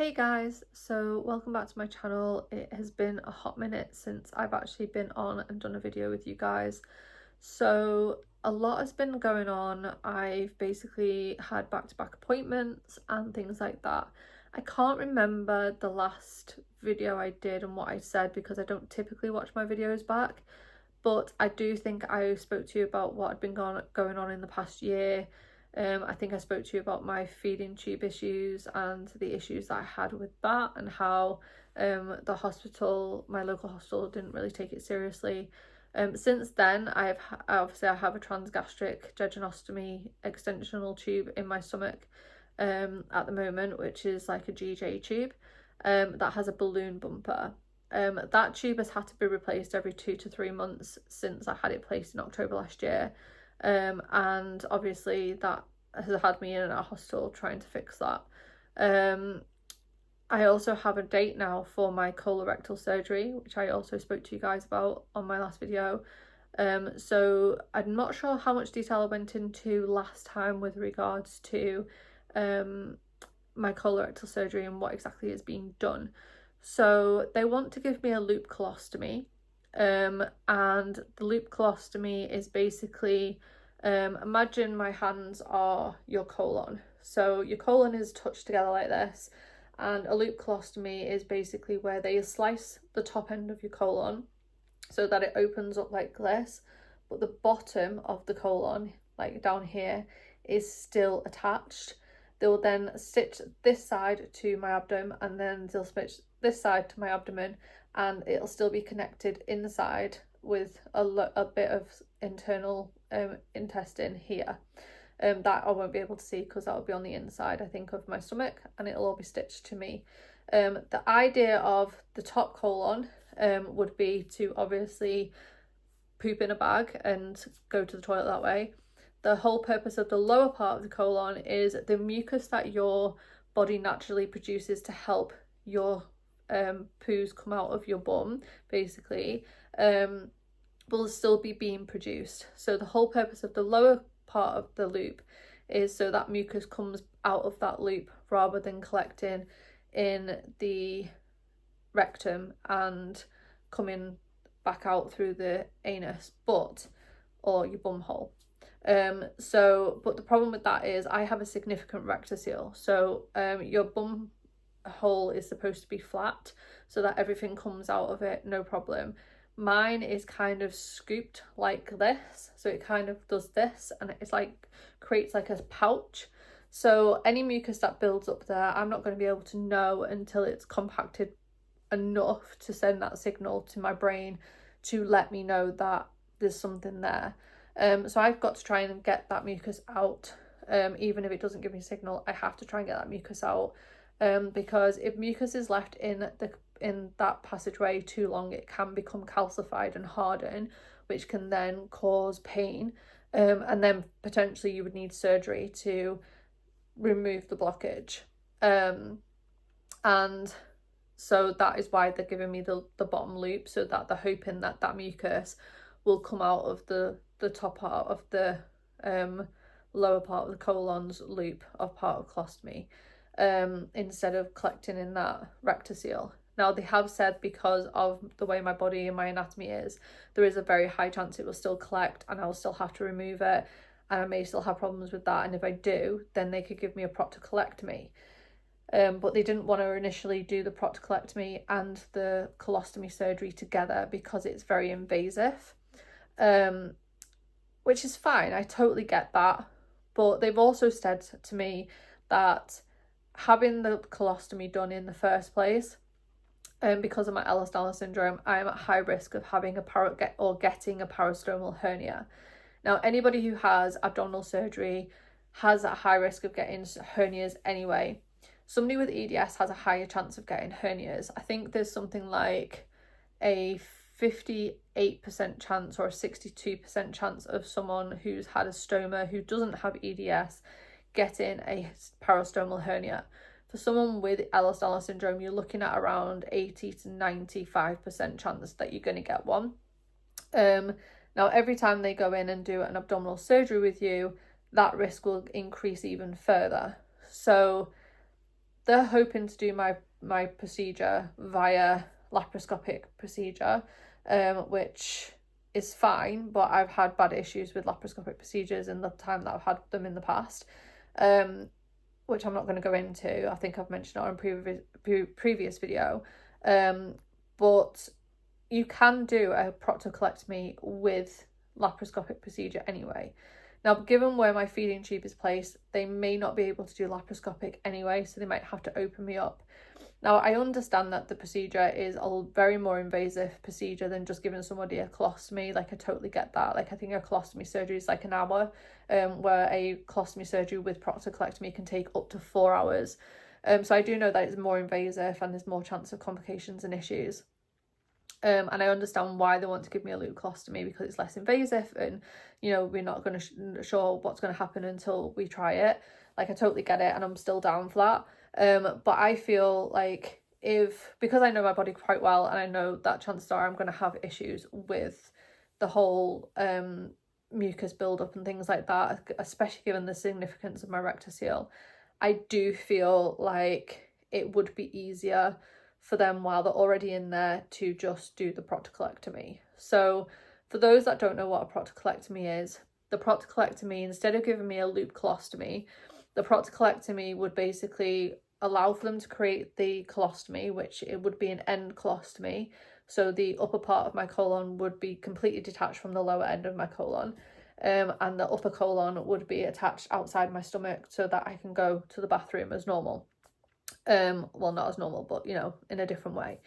Hey guys, so welcome back to my channel. It has been a hot minute since I've actually been on and done a video with you guys. So a lot has been going on. I've basically had back-to-back appointments and things like that. I can't remember the last video I did and what I said because I don't typically watch my videos back, but I do think I spoke to you about what had been going on in the past year. I think I spoke to you about my feeding tube issues and the issues that I had with that, and how the hospital, my local hospital, didn't really take it seriously. Since then, I have a transgastric jejunostomy extensional tube in my stomach at the moment, which is like a GJ tube that has a balloon bumper. That tube has had to be replaced every 2 to 3 months since I had it placed in October last year. And obviously that has had me in a hospital trying to fix that. I also have a date now for my colorectal surgery, which I also spoke to you guys about on my last video. So I'm not sure how much detail I went into last time with regards to my colorectal surgery and what exactly is being done. So they want to give me a loop colostomy. And the loop colostomy is basically, imagine my hands are your colon. So your colon is touched together like this, and a loop colostomy is basically where they slice the top end of your colon so that it opens up like this, but the bottom of the colon, like down here, is still attached. They'll then stitch this side to my abdomen, and then they'll stitch this side to my abdomen, and it'll still be connected inside with a bit of internal intestine here. That I won't be able to see because that will be on the inside, I think, of my stomach, and it'll all be stitched to me. The idea of the top colon would be to obviously poop in a bag and go to the toilet that way. The whole purpose of the lower part of the colon is the mucus that your body naturally produces to help your poos come out of your bum, basically, will still be being produced. So the whole purpose of the lower part of the loop is so that mucus comes out of that loop rather than collecting in the rectum and coming back out through the anus, or your bum hole. But the problem with that is I have a significant rectocele. So your bum hole is supposed to be flat so that everything comes out of it, no problem. Mine is kind of scooped like this, so it kind of does this, and it's like creates like a pouch. So any mucus that builds up there, I'm not going to be able to know until it's compacted enough to send that signal to my brain to let me know that there's something there. So I've got to try and get that mucus out. Even if it doesn't give me a signal, I have to try and get that mucus out. Because if mucus is left in that passageway too long, it can become calcified and harden, which can then cause pain. And then potentially you would need surgery to remove the blockage. And so that is why they're giving me the bottom loop, so that they're hoping that that mucus will come out of the top part of the lower part of the colon's loop of part of colostomy, instead of collecting in that rectocele. Now they have said because of the way my body and my anatomy is, there is a very high chance it will still collect and I'll still have to remove it, and I may still have problems with that, and if I do, then they could give me a proctocolectomy. But they didn't want to initially do the proctocolectomy and the colostomy surgery together because it's very invasive, which is fine. I totally get that. But they've also said to me that having the colostomy done in the first place, because of my Ehlers-Danlos syndrome, I am at high risk of having getting a parastomal hernia. Now, anybody who has abdominal surgery has a high risk of getting hernias anyway. Somebody with EDS has a higher chance of getting hernias. I think there's something like a 58% chance or a 62% chance of someone who's had a stoma who doesn't have EDS getting a parastomal hernia. For someone with Ehlers-Danlos syndrome, you're looking at around 80 to 95% chance that you're going to get one. Now, every time they go in and do an abdominal surgery with you, that risk will increase even further. So they're hoping to do my procedure via laparoscopic procedure, which is fine, but I've had bad issues with laparoscopic procedures in the time that I've had them in the past, which I'm not going to go into. I think I've mentioned it on a previous video, but you can do a proctocolectomy with laparoscopic procedure anyway. Now, given where my feeding tube is placed, they may not be able to do laparoscopic anyway, so they might have to open me up. Now, I understand that the procedure is a very more invasive procedure than just giving somebody a colostomy. Like, I totally get that. Like, I think a colostomy surgery is like an hour, where a colostomy surgery with proctocolectomy can take up to 4 hours. So I do know that it's more invasive and there's more chance of complications and issues. And I understand why they want to give me a loop colostomy, because it's less invasive and, you know, we're not going to sure what's going to happen until we try it. Like, I totally get it and I'm still down for that. But I feel like because I know my body quite well and I know that chances are I'm going to have issues with the whole mucus buildup and things like that, especially given the significance of my rectocele, I do feel like it would be easier for them while they're already in there to just do the proctocolectomy. So for those that don't know what a proctocolectomy is, the proctocolectomy, instead of giving me a loop colostomy, the proctocolectomy would basically allow for them to create the colostomy, which it would be an end colostomy. So the upper part of my colon would be completely detached from the lower end of my colon. And the upper colon would be attached outside my stomach so that I can go to the bathroom as normal. Well, not as normal, but, you know, in a different way.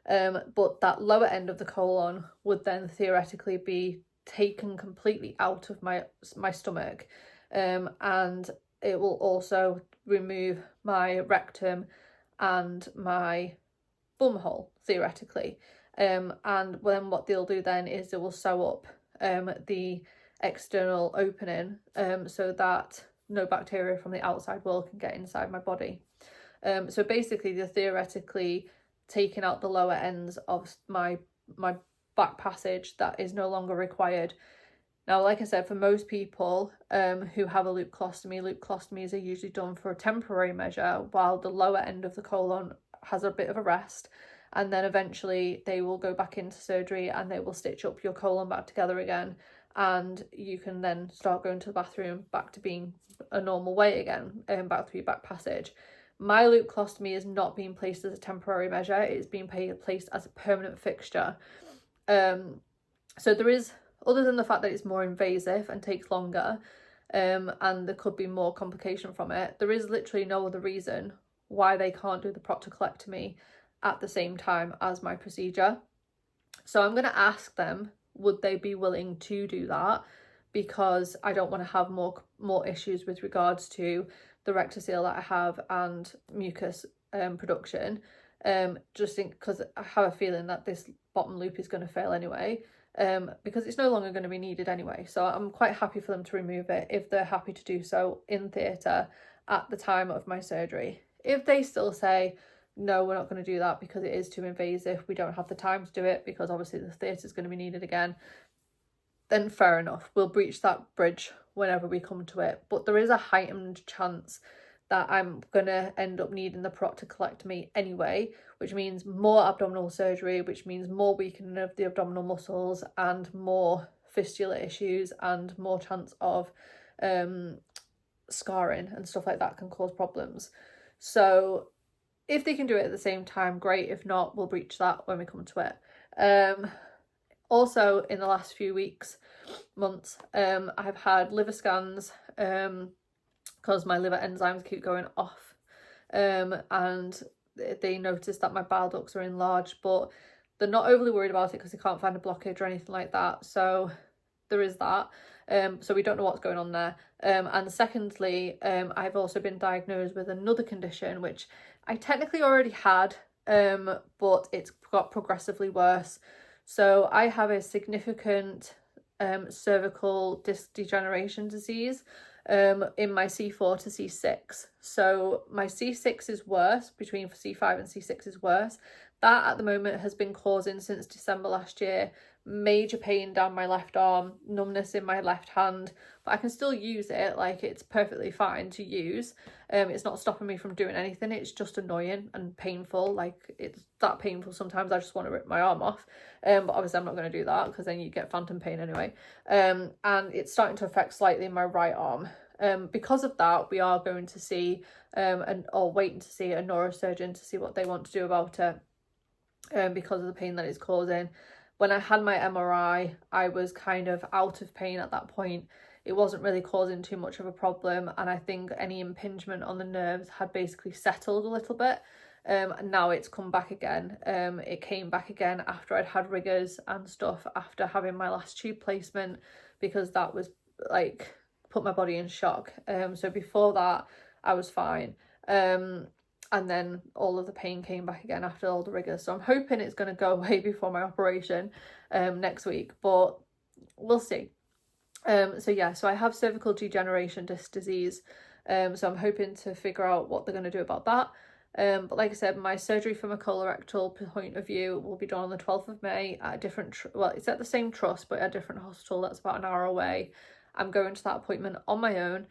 But that lower end of the colon would then theoretically be taken completely out of my stomach, and it will also remove my rectum and my bum hole, theoretically. And then what they'll do then is they will sew up the external opening, so that no bacteria from the outside world can get inside my body. So basically they're theoretically taking out the lower ends of my back passage that is no longer required. Now, like I said, for most people who have a loop colostomies are usually done for a temporary measure while the lower end of the colon has a bit of a rest, and then eventually they will go back into surgery and they will stitch up your colon back together again, and you can then start going to the bathroom back to being a normal way again, back through your back passage. My loop colostomy is not being placed as a temporary measure, it's being placed as a permanent fixture. So there is, other than the fact that it's more invasive and takes longer, and there could be more complication from it, there is literally no other reason why they can't do the proctocolectomy at the same time as my procedure. So I'm going to ask them, would they be willing to do that? Because I don't want to have more issues with regards to the rectocele that I have and mucus production, just because I have a feeling that this bottom loop is going to fail anyway, because it's no longer going to be needed anyway. So I'm quite happy for them to remove it if they're happy to do so in theatre at the time of my surgery. If they still say, no, we're not going to do that because it is too invasive, we don't have the time to do it because obviously the theatre is going to be needed again, then fair enough, we'll breach that bridge whenever we come to it. But there is a heightened chance that I'm going to end up needing the proctocolectomy anyway, which means more abdominal surgery, which means more weakening of the abdominal muscles and more fistula issues and more chance of scarring and stuff like that can cause problems. So if they can do it at the same time, great. If not, we'll breach that when we come to it. Also, in the last few months, I've had liver scans because my liver enzymes keep going off, and they noticed that my bile ducts are enlarged, but they're not overly worried about it because they can't find a blockage or anything like that. So there is that. So we don't know what's going on there. And secondly, I've also been diagnosed with another condition which I technically already had, but it's got progressively worse. So I have a significant cervical disc degeneration disease in my C4 to C6. So my C6 is worse, between C5 and C6 is worse. That at the moment has been causing since December last year major pain down my left arm, numbness in my left hand, but I can still use it. Like, it's perfectly fine to use. It's not stopping me from doing anything. It's just annoying and painful. Like, it's that painful sometimes I just want to rip my arm off. But obviously I'm not going to do that, because then you get phantom pain anyway. And it's starting to affect slightly my right arm. Because of that, we are going to see or waiting to see a neurosurgeon to see what they want to do about it, because of the pain that it's causing. When I had my MRI, I was kind of out of pain at that point. It wasn't really causing too much of a problem, and I think any impingement on the nerves had basically settled a little bit. And now it's come back again. It came back again after I'd had rigours and stuff, after having my last tube placement, because that was like put my body in shock. So before that I was fine. And then all of the pain came back again after all the rigours. So I'm hoping it's going to go away before my operation next week, but we'll see. So yeah, so I have cervical degeneration disc disease. So I'm hoping to figure out what they're going to do about that. But like I said, my surgery from a colorectal point of view will be done on the 12th of May at a different, well, it's at the same trust, but at a different hospital that's about an hour away. I'm going to that appointment on my own.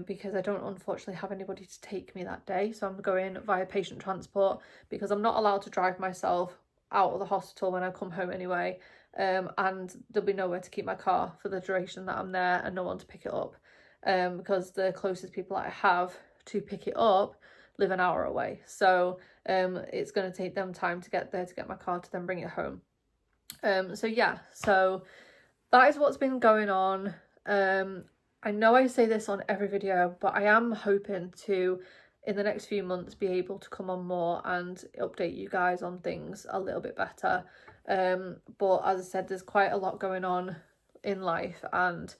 Because I don't unfortunately have anybody to take me that day, so I'm going via patient transport, because I'm not allowed to drive myself out of the hospital when I come home anyway, and there'll be nowhere to keep my car for the duration that I'm there, and no one to pick it up, because the closest people that I have to pick it up live an hour away, so it's going to take them time to get there to get my car to then bring it home. So yeah, so that is what's been going on. I know I say this on every video, but I am hoping to, in the next few months, be able to come on more and update you guys on things a little bit better. But as I said, there's quite a lot going on in life, and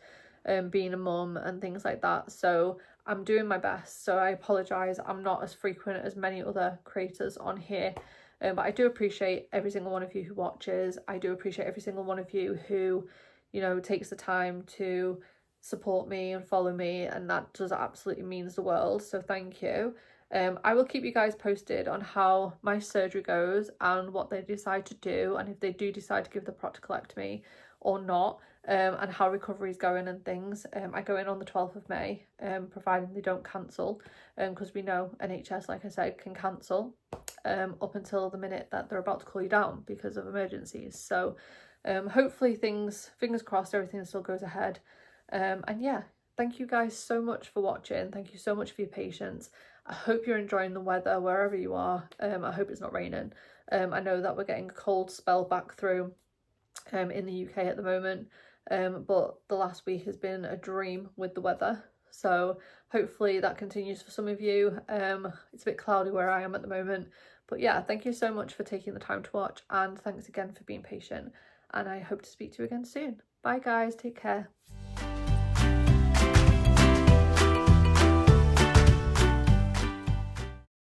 being a mum and things like that. So I'm doing my best. So I apologise. I'm not as frequent as many other creators on here. But I do appreciate every single one of you who watches. I do appreciate every single one of you who, you know, takes the time to support me and follow me, and that just absolutely means the world, so thank you. I will keep you guys posted on how my surgery goes and what they decide to do, and if they do decide to give the proctocolectomy or not, and how recovery is going and things. I go in on the 12th of May, providing they don't cancel, because we know NHS, like I said, can cancel up until the minute that they're about to call you down because of emergencies. So hopefully fingers crossed, everything still goes ahead. And yeah, thank you guys so much for watching. Thank you so much for your patience. I hope you're enjoying the weather wherever you are. I hope it's not raining. I know that we're getting a cold spell back through in the UK at the moment, but the last week has been a dream with the weather, so hopefully that continues for some of you. It's a bit cloudy where I am at the moment, but yeah, thank you so much for taking the time to watch, and thanks again for being patient, and I hope to speak to you again soon. Bye guys, take care.